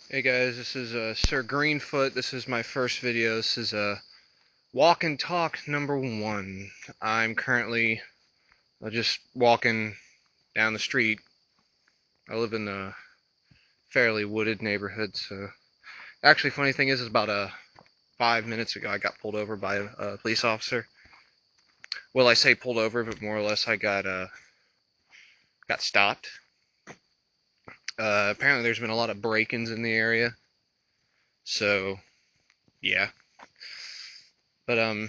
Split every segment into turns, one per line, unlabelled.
Hey guys, this is SirGreenFoot. This is my first video. This is walk and talk number one. I'm currently just walking down the street. I live in a fairly wooded neighborhood, so actually, funny thing is about 5 minutes ago I got pulled over by a police officer. Well, I say pulled over, but more or less I got stopped. Apparently, there's been a lot of break-ins in the area, so yeah. But ooh,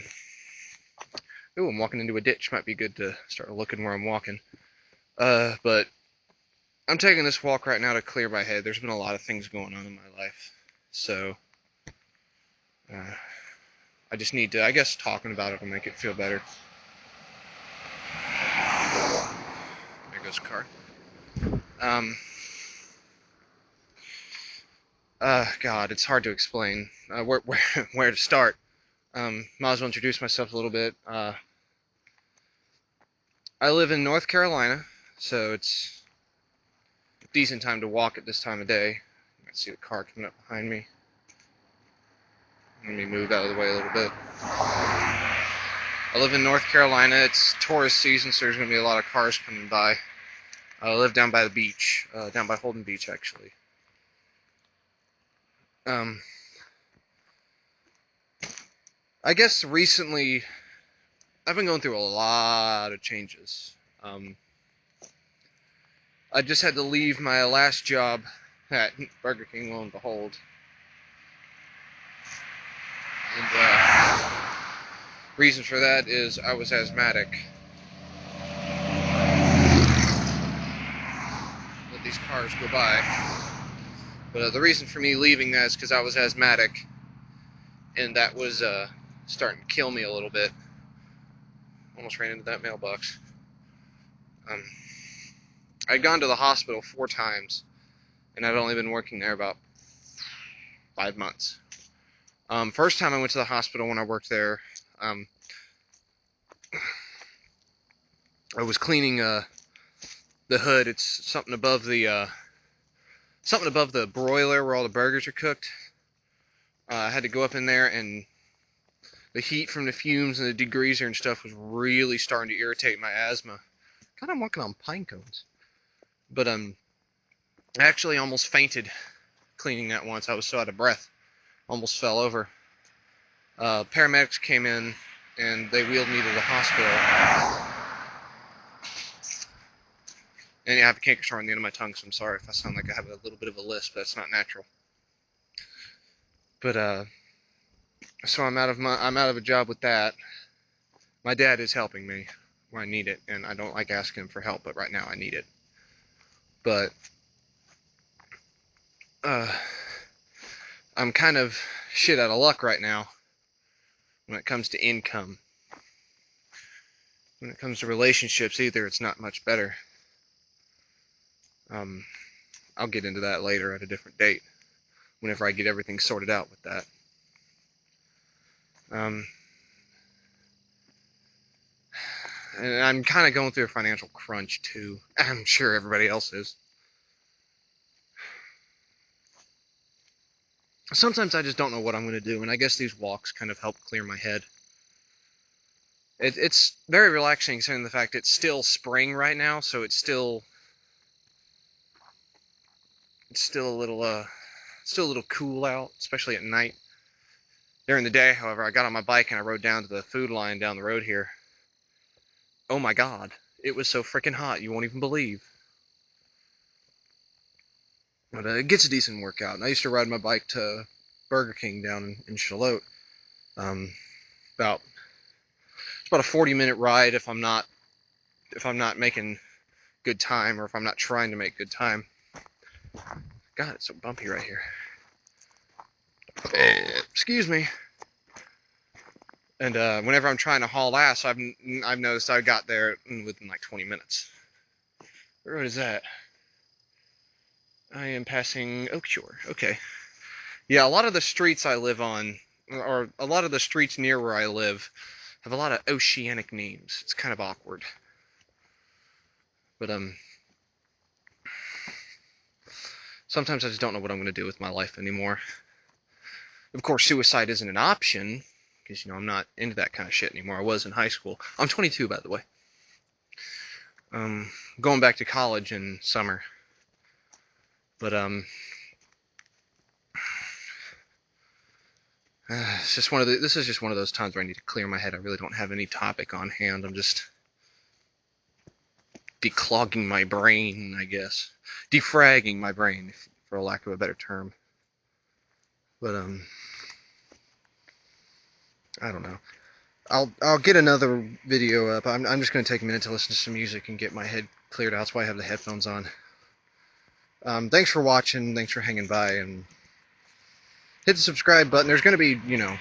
I'm walking into a ditch. Might be good to start looking where I'm walking. But I'm taking this walk right now to clear my head. There's been a lot of things going on in my life, so uh, I just need to, I guess, talking about it will make it feel better. There goes a car. Um, God, it's hard to explain where to start. Might as well introduce myself a little bit. I live in North Carolina, so it's a decent time to walk at this time of day. You can see the car coming up behind me. Let me move out of the way a little bit. I live in North Carolina. It's tourist season, so there's going to be a lot of cars coming by. I live down by the beach, down by Holden Beach, actually. Um, I guess recently I've been going through a lot of changes. I just had to leave my last job at Burger King, lo and behold. And reason for that is I was asthmatic. Let these cars go by. But the reason for me leaving that is because I was asthmatic, and that was starting to kill me a little bit. Almost ran into that mailbox. I'd gone to the hospital 4 times, and I'd only been working there about 5 months. First time I went to the hospital when I worked there, I was cleaning the hood. It's something above the broiler where all the burgers are cooked. I had to go up in there, and the heat from the fumes and the degreaser and stuff was really starting to irritate my asthma. God, I'm walking on pine cones. But I actually almost fainted cleaning that once. I was so out of breath. Almost fell over. Paramedics came in, and they wheeled me to the hospital. And yeah, I have a canker sore on the end of my tongue, so I'm sorry if I sound like I have a little bit of a lisp. That's not natural. But so I'm out of a job with that. My dad is helping me where I need it, and I don't like asking him for help, but right now I need it. But I'm kind of shit out of luck right now when it comes to income. When it comes to relationships, either it's not much better. I'll get into that later at a different date, whenever I get everything sorted out with that. And I'm kind of going through a financial crunch too. I'm sure everybody else is. Sometimes I just don't know what I'm going to do, and I guess these walks kind of help clear my head. It's very relaxing, considering the fact it's still spring right now, so it's still a little cool out, especially at night. During the day, however, I got on my bike and I rode down to the food line down the road here. Oh my God, it was so freaking hot, you won't even believe. But it gets a decent workout. And I used to ride my bike to Burger King down in Charlotte. About It's about a 40-minute ride if I'm not making good time, or if I'm not trying to make good time. God, it's so bumpy right here. Excuse me. And whenever I'm trying to haul ass, I've noticed I got there within like 20 minutes. What road is that? I am passing Oak Shore. Okay. Yeah, a lot of the streets I live on, or a lot of the streets near where I live, have a lot of oceanic names. It's kind of awkward. But sometimes I just don't know what I'm going to do with my life anymore. Of course, suicide isn't an option, because, you know, I'm not into that kind of shit anymore. I was in high school. I'm 22, by the way. Going back to college in summer. But, this is just one of those times where I need to clear my head. I really don't have any topic on hand. I'm just declogging my brain, I guess. Defragging my brain, for lack of a better term. But, I don't know. I'll get another video up. I'm just going to take a minute to listen to some music and get my head cleared out. That's why I have the headphones on. Thanks for watching. Thanks for hanging by. And hit the subscribe button. There's going to be, you know,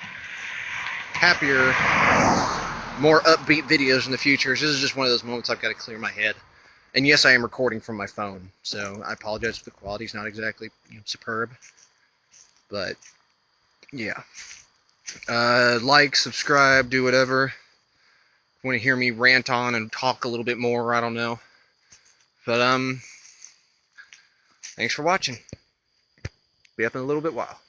happier, more upbeat videos in the future. This is just one of those moments I've got to clear my head. And yes, I am recording from my phone, so I apologize if the quality's not exactly, you know, superb. But, yeah. Like, subscribe, do whatever. Want to hear me rant on and talk a little bit more, I don't know. But, thanks for watching. Be up in a little bit while.